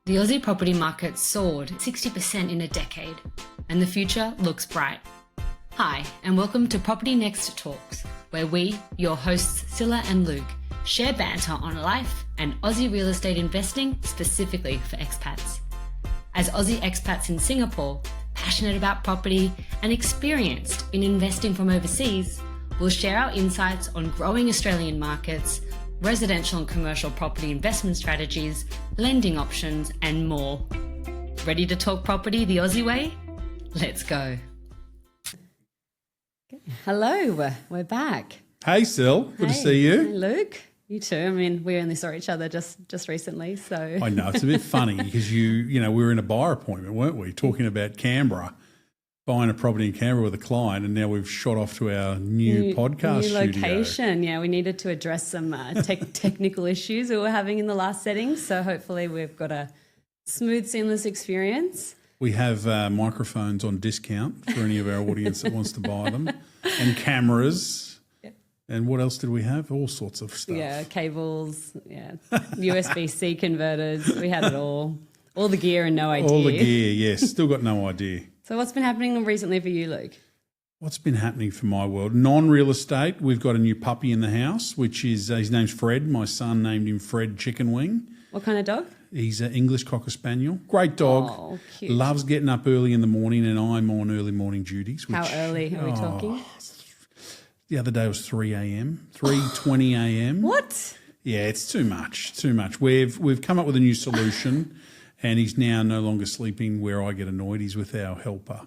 The Aussie property market soared 60% in a decade, and the future looks bright. Hi, and welcome to Property NXT Talks, where we, your hosts Cilla and Luke, share banter on life and Aussie real estate investing specifically for expats. As Aussie expats in Singapore, passionate about property and experienced in investing from overseas, we'll share our insights on growing Australian markets, residential and commercial property investment strategies, lending options, and more. Ready to talk property the Aussie way? Let's go. Hello, we're back. Hey, Sil. Good to see you. Hey, Luke. You too. I mean, we only saw each other just recently, so. I know. It's a bit funny because we were in a buyer appointment, weren't we? Talking about Canberra, buying a property in Canberra with a client, and now we've shot off to our new podcast new location. Studio. Yeah, we needed to address some technical issues we were having in the last setting, so hopefully we've got a smooth, seamless experience. We have microphones on discount for any of our audience that wants to buy them, and cameras. Yep. And what else did we have? All sorts of stuff. Yeah, cables, USB-C converters. We had it all. All the gear and no idea. All the gear, yes. Still got no idea. So what's been happening recently for you, Luke? What's been happening for my world? Non-real estate. We've got a new puppy in the house, which is, his name's Fred. My son named him Fred Chicken Wing. What kind of dog? He's an English Cocker Spaniel. Great dog. Oh, cute. Loves getting up early in the morning, and I'm on early morning duties. How early are we talking? The other day was 3 a.m., 3:20 a.m. What? Yeah, it's too much, too much. We've come up with a new solution. And he's now no longer sleeping where I get annoyed. He's with our helper.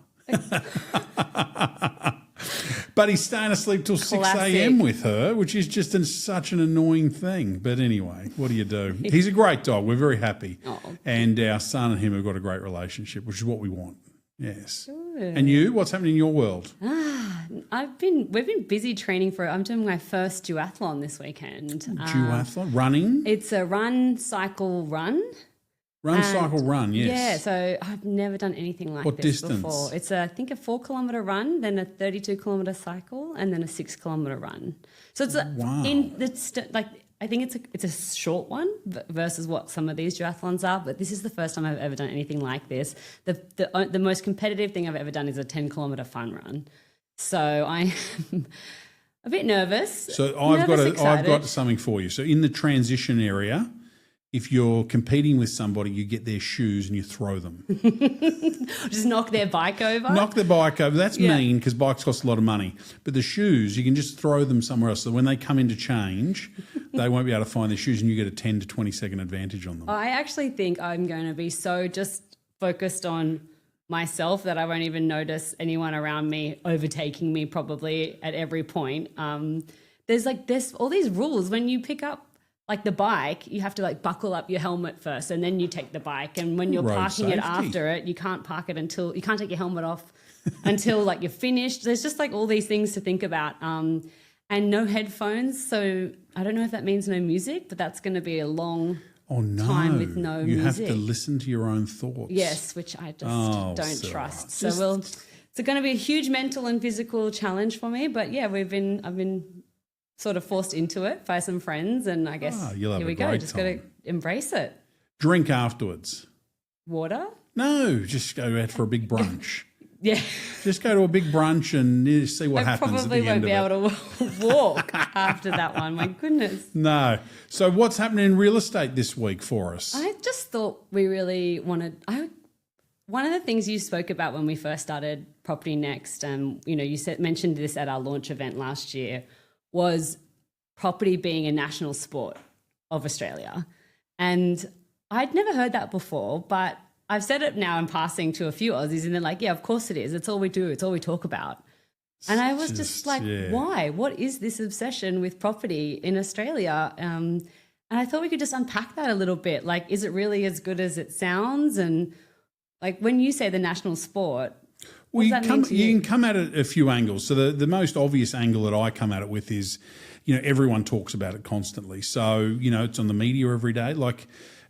But he's staying asleep till 6 a.m. with her, which is just such an annoying thing. But anyway, what do you do? He's a great dog. We're very happy. Oh. And our son and him have got a great relationship, which is what we want. Yes. Good. And you, what's happening in your world? We've been busy training I'm doing my first duathlon this weekend. Duathlon? Running? It's a run, cycle, run. Cycle, run, yes. Yeah, so I've never done anything like this before. It's, I think, a 4-kilometre run, then a 32-kilometre cycle, and then a 6-kilometre run. So it's I think it's a short one versus what some of these duathlons are, but this is the first time I've ever done anything like this. The most competitive thing I've ever done is a 10-kilometre fun run. So I am a bit nervous. So I've got something for you. So in the transition area, if you're competing with somebody, you get their shoes and you throw them. Just knock their bike over? Knock their bike over. That's mean because bikes cost a lot of money. But the shoes, you can just throw them somewhere else. So when they come in to change, they won't be able to find their shoes and you get a 10 to 20 second advantage on them. I actually think I'm going to be so just focused on myself that I won't even notice anyone around me overtaking me probably at every point. There's all these rules when you pick up the bike, you have to buckle up your helmet first and then you take the bike. And when you're parking it after it, you can't park it you can't take your helmet off until you're finished. There's just all these things to think about. And no headphones. So I don't know if that means no music, but that's going to be a long time with no music. You have to listen to your own thoughts. Yes, which I just don't trust. So it's going to be a huge mental and physical challenge for me. But yeah, I've been sort of forced into it by some friends, and I guess here we go. Just got to embrace it. Drink afterwards. Water? No, just go out for a big brunch. Yeah. Just go to a big brunch and see what happens at the end of it. I probably won't be able to walk after that one. My goodness. No. So what's happening in real estate this week for us? I just thought we really wanted one of the things you spoke about when we first started Property NXT, you mentioned this at our launch event last year, was property being a national sport of Australia. And I'd never heard that before, but I've said it now in passing to a few Aussies and they're like, yeah, of course it is. It's all we do. It's all we talk about. And I was just why? What is this obsession with property in Australia? And I thought we could just unpack that a little bit. Is it really as good as it sounds? And when you say the national sport, well, you can come at it a few angles. So the most obvious angle that I come at it with is, everyone talks about it constantly. So, it's on the media every day.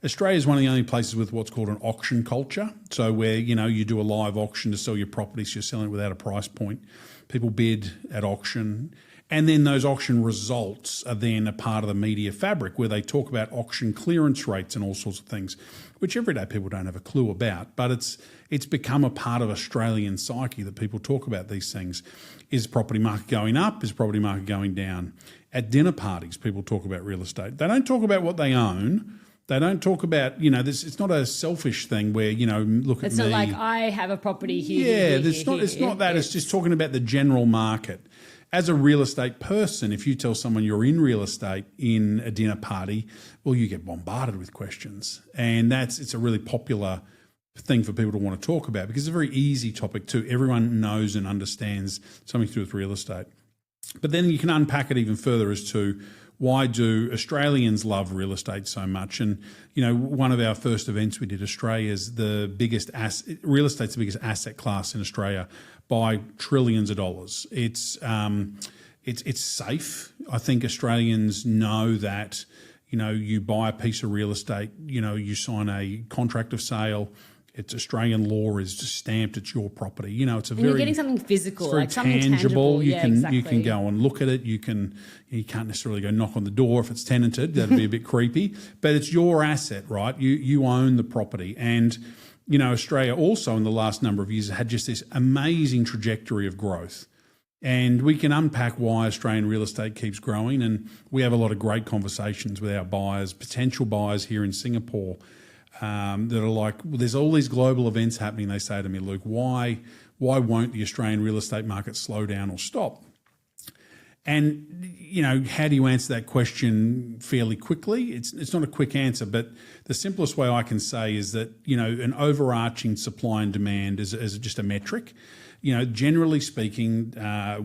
Australia is one of the only places with what's called an auction culture. So where, you do a live auction to sell your property, so you're selling it without a price point. People bid at auction. And then those auction results are then a part of the media fabric where they talk about auction clearance rates and all sorts of things, which everyday people don't have a clue about. But it's become a part of Australian psyche that people talk about these things. Is property market going up? Is property market going down? At dinner parties, people talk about real estate. They don't talk about what they own. They don't talk about, this. It's not a selfish thing where, look at me. It's not like I have a property here. Yeah, it's not that. It's just talking about the general market. As a real estate person, if you tell someone you're in real estate in a dinner party, well, you get bombarded with questions. And it's a really popular thing for people to want to talk about because it's a very easy topic too. Everyone knows and understands something to do with real estate. But then you can unpack it even further as to why do Australians love real estate so much? And, one of our first events we did, Australia's the biggest real estate's the biggest asset class in Australia by trillions of dollars. It's safe. I think Australians know that, you buy a piece of real estate, you sign a contract of sale. It's Australian law is just stamped. It's your property. It's a you're getting something physical, very like something tangible. You can exactly. you can go and look at it. You can't necessarily go knock on the door if it's tenanted. That'd be a bit creepy. But it's your asset, right? You own the property. And Australia also in the last number of years had just this amazing trajectory of growth. And we can unpack why Australian real estate keeps growing. And we have a lot of great conversations with our buyers, potential buyers here in Singapore. That are like, well, there's all these global events happening. They say to me, Luke, why won't the Australian real estate market slow down or stop? And, how do you answer that question fairly quickly? It's not a quick answer, but the simplest way I can say is that, an overarching supply and demand is just a metric. Generally speaking,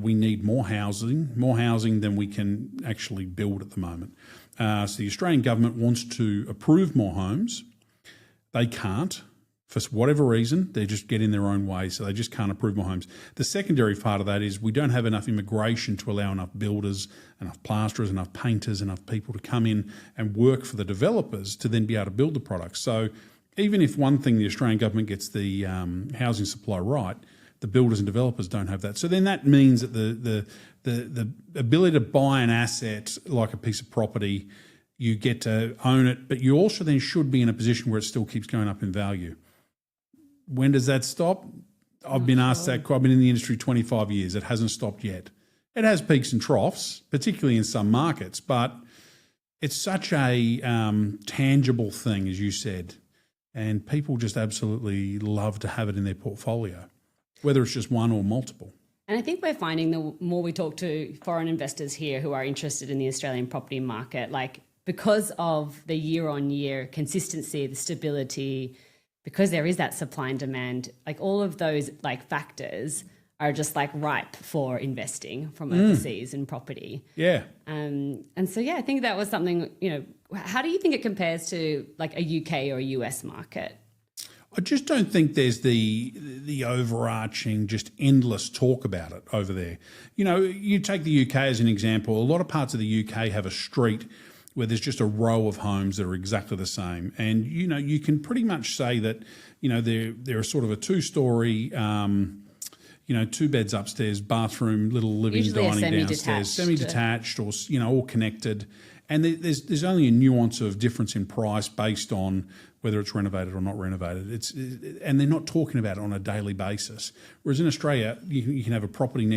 we need more housing than we can actually build at the moment. So the Australian government wants to approve more homes. They can't, for whatever reason, they just get in their own way, so they just can't approve more homes. The secondary part of that is we don't have enough immigration to allow enough builders, enough plasterers, enough painters, enough people to come in and work for the developers to then be able to build the products. So even if one thing the Australian government gets the housing supply right, the builders and developers don't have that. So then that means that the ability to buy an asset like a piece of property, you get to own it, but you also then should be in a position where it still keeps going up in value. When does that stop? I've been asked that. I've been in the industry 25 years. It hasn't stopped yet. It has peaks and troughs, particularly in some markets, but it's such a tangible thing, as you said, and people just absolutely love to have it in their portfolio, whether it's just one or multiple. And I think we're finding the more we talk to foreign investors here who are interested in the Australian property market, because of the year-on-year consistency, the stability, because there is that supply and demand, all of those factors are just ripe for investing from overseas in property. Yeah. And so, I think that was something, how do you think it compares to a UK or a US market? I just don't think there's the overarching, just endless talk about it over there. You take the UK as an example. A lot of parts of the UK have a street where there's just a row of homes that are exactly the same. And, you can pretty much say that, they're sort of a two-storey, 2 beds upstairs, bathroom, little living, usually dining downstairs, semi-detached or, all connected. And there's only a nuance of difference in price based on whether it's renovated or not renovated. And they're not talking about it on a daily basis. Whereas in Australia, you can have a property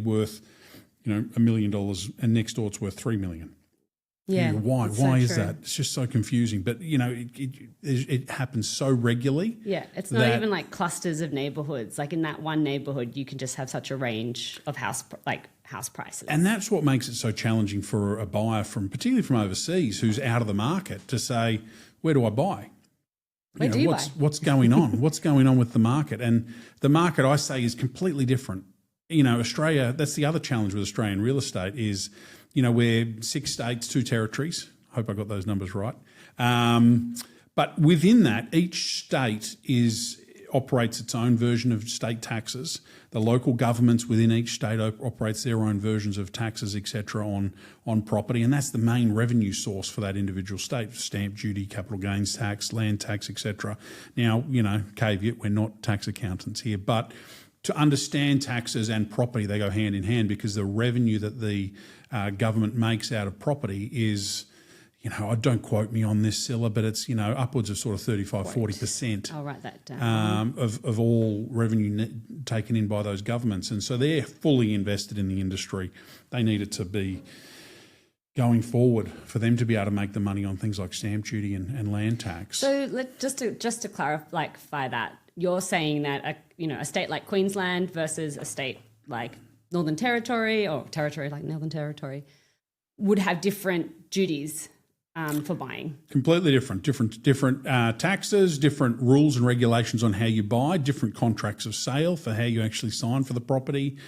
worth, $1 million, and next door it's worth $3 million. Yeah. Why is that? It's just so confusing. But, it happens so regularly. Yeah. It's not even clusters of neighborhoods. In that one neighborhood, you can just have such a range of house prices. And that's what makes it so challenging for a buyer particularly from overseas who's out of the market to say, where do I buy? Where do you buy? What's going on? What's going on with the market? And the market, I say, is completely different. Australia, that's the other challenge with Australian real estate is, we're 6 states, 2 territories. I hope I got those numbers right. But within that, each state operates its own version of state taxes. The local governments within each state operates their own versions of taxes, etc., on property, and that's the main revenue source for that individual state: stamp duty, capital gains tax, land tax, etc. Now, caveat: we're not tax accountants here, but to understand taxes and property, they go hand in hand, because the revenue that the government makes out of property is, don't quote me on this, Cilla, but it's, upwards of sort of 35, 40%. I'll write that down. Of all revenue taken in by those governments. And so they're fully invested in the industry. They need it to be going forward for them to be able to make the money on things like stamp duty and land tax. So just to clarify that, you're saying that a state like Queensland versus a state like Northern Territory or territory like Northern Territory would have different duties for buying. Completely different taxes, different rules and regulations on how you buy, different contracts of sale for how you actually sign for the property,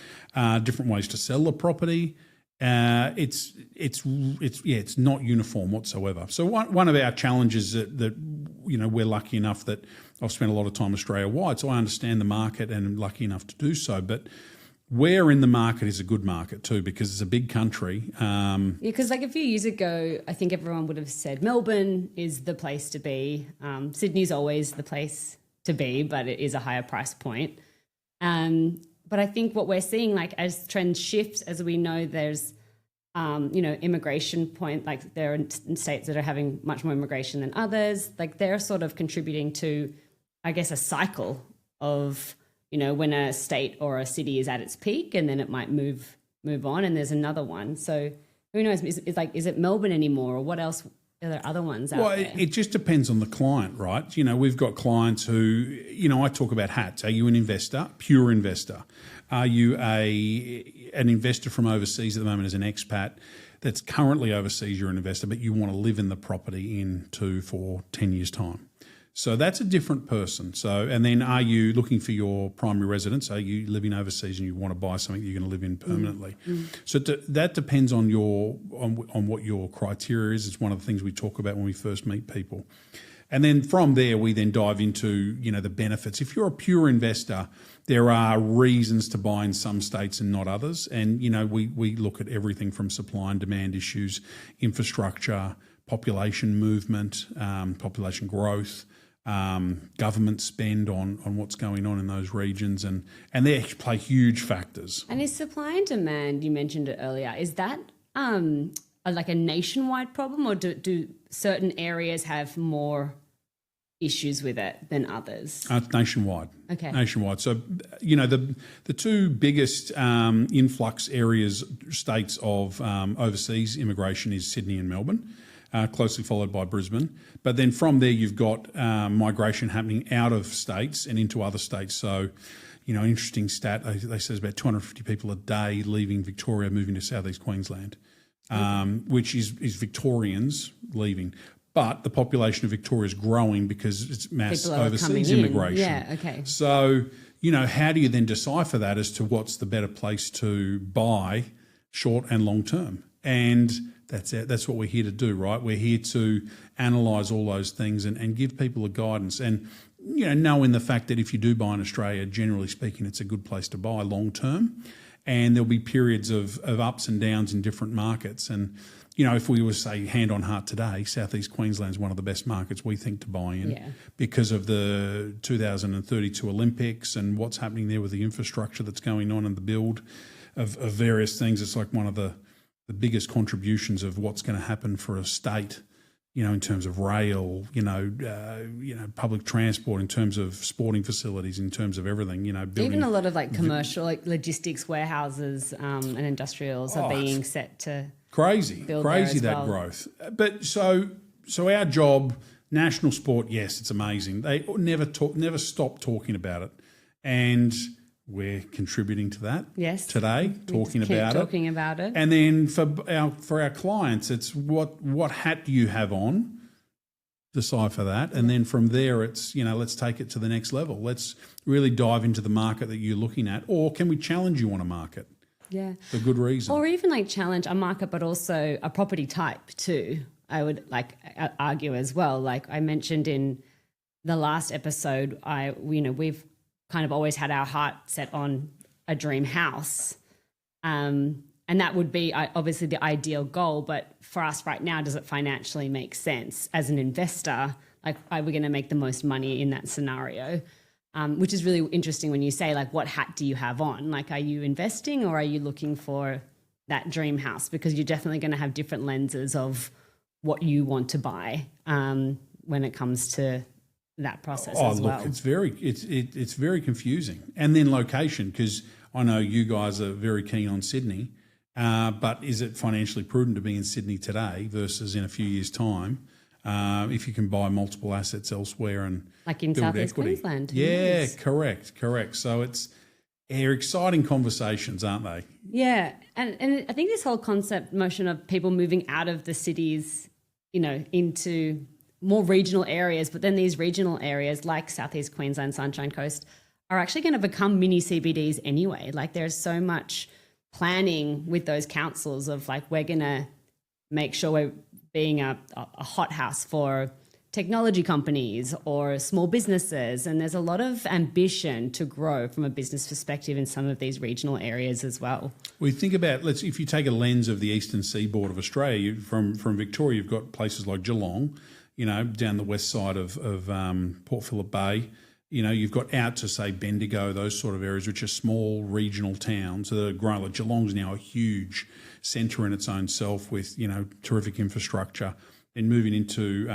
different ways to sell the property. It's not uniform whatsoever. So one of our challenges that we're lucky enough that I've spent a lot of time Australia wide, so I understand the market and I'm lucky enough to do so. But where in the market is a good market too, because it's a big country. Because like a few years ago, I think everyone would have said Melbourne is the place to be. Sydney's always the place to be, but it is a higher price point. But I think what we're seeing, like as trends shift, as we know, there's, immigration point, like there are states that are having much more immigration than others. Like they're sort of contributing to, I guess, a cycle of, when a state or a city is at its peak and then it might move on and there's another one. So who knows? Is it Melbourne anymore, or what else? Are there other ones out there? It just depends on the client, right? We've got clients who, I talk about hats. Are you an investor, pure investor? Are you an investor from overseas at the moment as an expat that's currently overseas, you're an investor, but you want to live in the property in 2, 4, 10 years' time? So that's a different person. So, and then are you looking for your primary residence? Are you living overseas and you want to buy something that you're going to live in permanently? So that depends on on what your criteria is. It's one of the things we talk about when we first meet people. And then from there, we then dive into, the benefits. If you're a pure investor, there are reasons to buy in some states and not others. And, we look at everything from supply and demand issues, infrastructure, population movement, population growth, government spend on what's going on in those regions, and they play huge factors. And is supply and demand, you mentioned it earlier, is that like a nationwide problem, or do certain areas have more issues with it than others? Nationwide. Okay. Nationwide. So, the two biggest influx states of overseas immigration is Sydney and Melbourne. Closely followed by Brisbane. But then from there, you've got migration happening out of states and into other states. So, an interesting stat, they say there's about 250 people a day leaving Victoria, moving to southeast Queensland, which is Victorians leaving. But the population of Victoria is growing because it's mass overseas immigration. Yeah, okay. So, how do you then decipher that as to what's the better place to buy short and long term? And that's what we're here to do, right? We're here to analyse all those things and give people a guidance. And, knowing the fact that if you do buy in Australia, generally speaking, it's a good place to buy long term. And there'll be periods of ups and downs in different markets. And, if we were to say hand on heart today, Southeast Queensland is one of the best markets we think to buy in because of the 2032 Olympics and what's happening there with the infrastructure that's going on and the build of various things. It's like one of the biggest contributions of what's going to happen for a state, in terms of rail, public transport, in terms of sporting facilities, in terms of everything, building. Even a lot of like commercial, like logistics warehouses and industrials are being set to build that growth. But so our job, national sport, yes, it's amazing. They never stop talking about it, and we're contributing to that today, talking about it. And then for our clients, it's what hat do you have on, decipher that. And then from there, it's, let's take it to the next level. Let's really dive into the market that you're looking at. Or can we challenge you on a market? Yeah. For good reason. Or even like challenge a market, but also a property type too, I would like argue as well. Like I mentioned in the last episode, we've kind of always had our heart set on a dream house. And that would be obviously the ideal goal. But for us right now, does it financially make sense as an investor? Like, are we going to make the most money in that scenario? which is really interesting when you say, like, what hat do you have on? Like, are you investing or are you looking for that dream house? Because you're definitely going to have different lenses of what you want to buy when it comes to that process as well. Look, it's very confusing. And then location, because I know you guys are very keen on Sydney, but is it financially prudent to be in Sydney today versus in a few years' time? If you can buy multiple assets elsewhere and like in build Southeast equity. Queensland. Yeah, Yes. correct. So they're exciting conversations, aren't they? Yeah, and I think this whole concept motion of people moving out of the cities, into more regional areas, but then these regional areas like Southeast Queensland, Sunshine Coast are actually going to become mini CBDs anyway. Like there's so much planning with those councils of like, we're going to make sure we're being a hothouse for technology companies or small businesses. And there's a lot of ambition to grow from a business perspective in some of these regional areas as well. We think about, if you take a lens of the eastern seaboard of Australia, from Victoria, you've got places like Geelong, down the west side of Port Phillip Bay. You've got out to, say, Bendigo, those sort of areas, which are small regional towns that are growing. Like Geelong's now a huge centre in its own self with, terrific infrastructure. And moving into,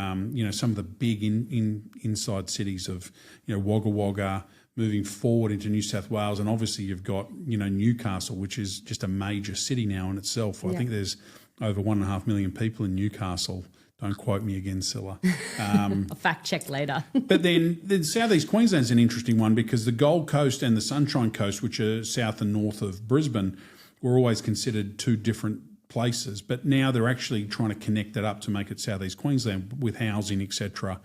some of the big inside cities of, Wagga Wagga, moving forward into New South Wales. And obviously you've got, Newcastle, which is just a major city now in itself. Yeah. I think there's over 1.5 million people in Newcastle. Don't quote me again, Cilla. I'll fact check later. But then Southeast Queensland's an interesting one because the Gold Coast and the Sunshine Coast, which are south and north of Brisbane, were always considered two different places. But now they're actually trying to connect that up to make it Southeast Queensland with housing, etc.,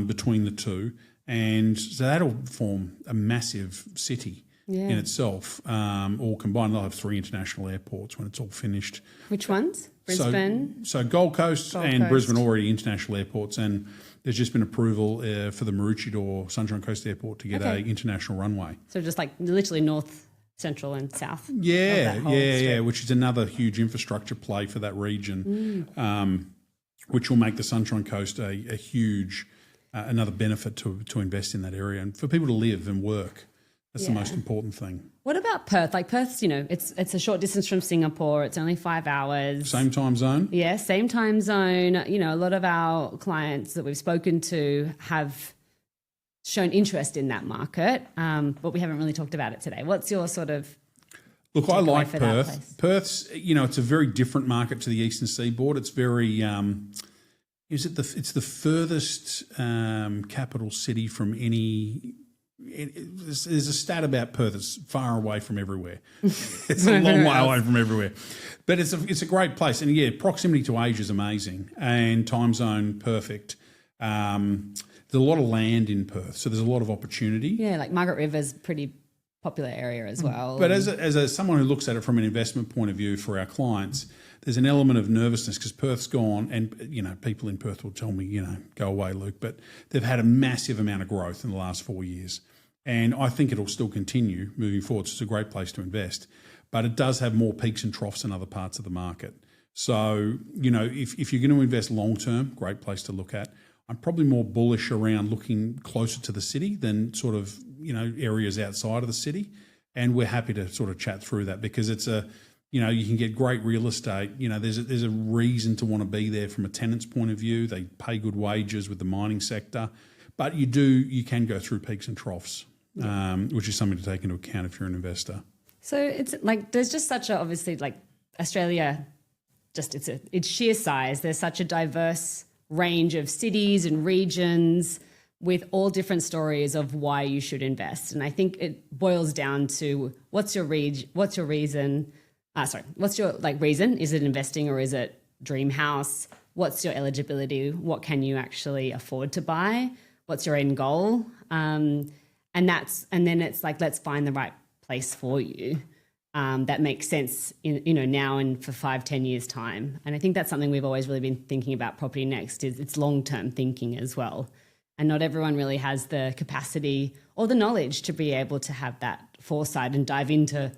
between the two. And so that'll form a massive city in itself, all combined. They'll have 3 international airports when it's all finished. Which ones? Brisbane? So Gold Coast and Brisbane already international airports, and there's just been approval for the Maroochydore Sunshine Coast Airport to get an international runway. So just like literally north, central and south. Yeah, which is another huge infrastructure play for that region, which will make the Sunshine Coast a huge, another benefit to invest in that area and for people to live and work. That's the most important thing. What about Perth? Like Perth's, it's a short distance from Singapore. It's only 5 hours. Same time zone? Yeah, same time zone. A lot of our clients that we've spoken to have shown interest in that market, but we haven't really talked about it today. What's your sort of... Look, I like Perth. Perth's, it's a very different market to the eastern seaboard. It's very... it's the furthest capital city from any... There's a stat about Perth. It's far away from everywhere. It's a long way away from everywhere. But it's a great place. And, proximity to Asia is amazing and time zone perfect. There's a lot of land in Perth, so there's a lot of opportunity. Yeah, like Margaret River's pretty popular area as well. But as someone who looks at it from an investment point of view for our clients, there's an element of nervousness because Perth's gone, and people in Perth will tell me, go away, Luke. But they've had a massive amount of growth in the last 4 years, and I think it'll still continue moving forward. So it's a great place to invest, but it does have more peaks and troughs than other parts of the market. So if you're going to invest long term, great place to look at. I'm probably more bullish around looking closer to the city than sort of areas outside of the city, and we're happy to sort of chat through that because it's you can get great real estate. There's a reason to want to be there from a tenant's point of view. They pay good wages with the mining sector, but you can go through peaks and troughs, which is something to take into account if you're an investor. So it's like there's just such a, obviously, like Australia, just it's sheer size. There's such a diverse range of cities and regions with all different stories of why you should invest. And I think it boils down to what's your reason? What's your reason? Is it investing or is it dream house? What's your eligibility? What can you actually afford to buy? What's your end goal? And then it's like, let's find the right place for you. That makes sense now and for 5-10 years time. And I think that's something we've always really been thinking about Property Next is it's long-term thinking as well. And not everyone really has the capacity or the knowledge to be able to have that foresight and dive into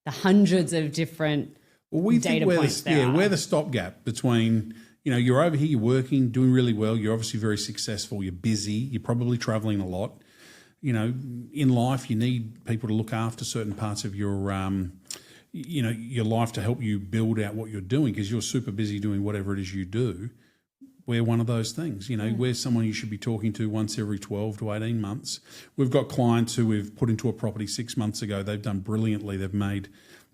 the hundreds of different data points there. We're the stopgap between, you're over here, you're working, doing really well, you're obviously very successful, you're busy, you're probably traveling a lot. in life you need people to look after certain parts of your your life to help you build out what you're doing, because you're super busy doing whatever it is you do. We're one of those things, we're someone you should be talking to once every 12 to 18 months. We've got clients who we've put into a property 6 months ago. They've done brilliantly. They've made,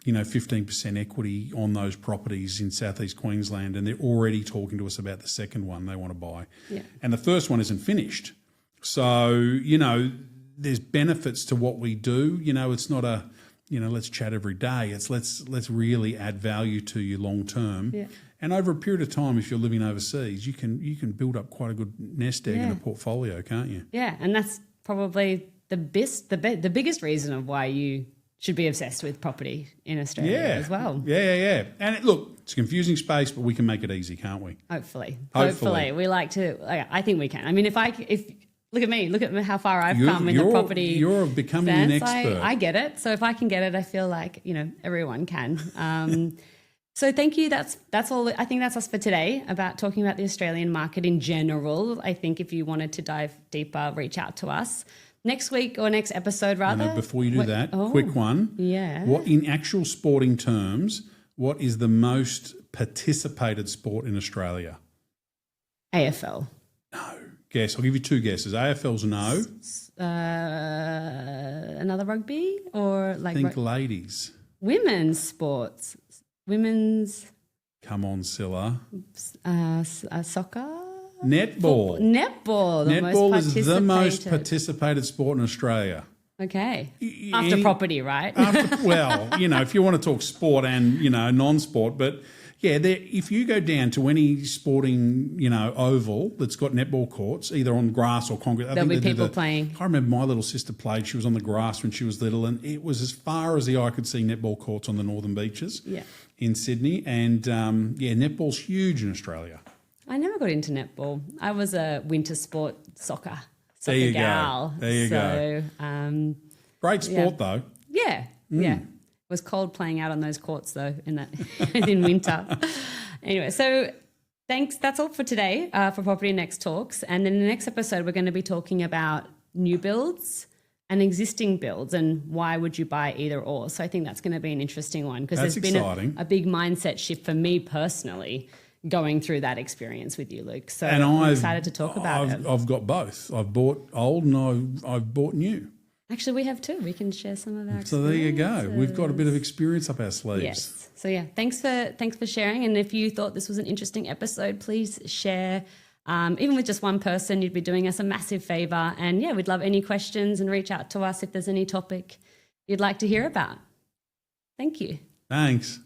15% equity on those properties in southeast Queensland, and they're already talking to us about the second one they want to buy. Yeah. And the first one isn't finished. So, there's benefits to what we do. It's not a, let's chat every day. It's let's really add value to you long term. Yeah. And over a period of time, if you're living overseas, you can build up quite a good nest egg in a portfolio, can't you? Yeah, and that's probably the biggest reason of why you should be obsessed with property in Australia as well. Yeah. And look, it's a confusing space, but we can make it easy, can't we? Hopefully. We like to. I think we can. I mean, if look at me, look at how far I've come in the property. You're becoming an expert. I get it. So if I can get it, I feel like everyone can. So thank you. That's all. I think that's us for today about talking about the Australian market in general. I think if you wanted to dive deeper, reach out to us. Next week or next episode, rather. No, before you do that, quick one. Yeah. What, in actual sporting terms, what is the most participated sport in Australia? AFL. No. Guess. I'll give you two guesses. AFL's no. Another rugby or like think ladies. Women's sports. Women's. Come on, Cilla. Soccer. Netball. Netball is the most participated sport in Australia. Okay. After property, right? If you want to talk sport and, non-sport, but yeah, if you go down to any sporting, oval that's got netball courts, either on grass or concrete. There'll be people playing. I remember my little sister played. She was on the grass when she was little, and it was as far as the eye could see netball courts on the northern beaches in Sydney. And, netball's huge in Australia. I never got into netball. I was a winter sport soccer there you gal. Go. There you go. Great sport though. Yeah. It was cold playing out on those courts though in winter. Anyway, so thanks. That's all for today for Property NXT Talks. And then in the next episode, we're going to be talking about new builds and existing builds and why would you buy either or. So I think that's going to be an interesting one because there's been a big mindset shift for me personally going through that experience with you, Luke. So I'm excited to talk about it. I've got both. I've bought old and I've bought new. Actually, we have too. We can share some of our experiences. So there you go. We've got a bit of experience up our sleeves. Yes. So yeah, thanks for sharing. And if you thought this was an interesting episode, please share. Even with just one person, you'd be doing us a massive favour. And yeah, we'd love any questions and reach out to us if there's any topic you'd like to hear about. Thank you. Thanks.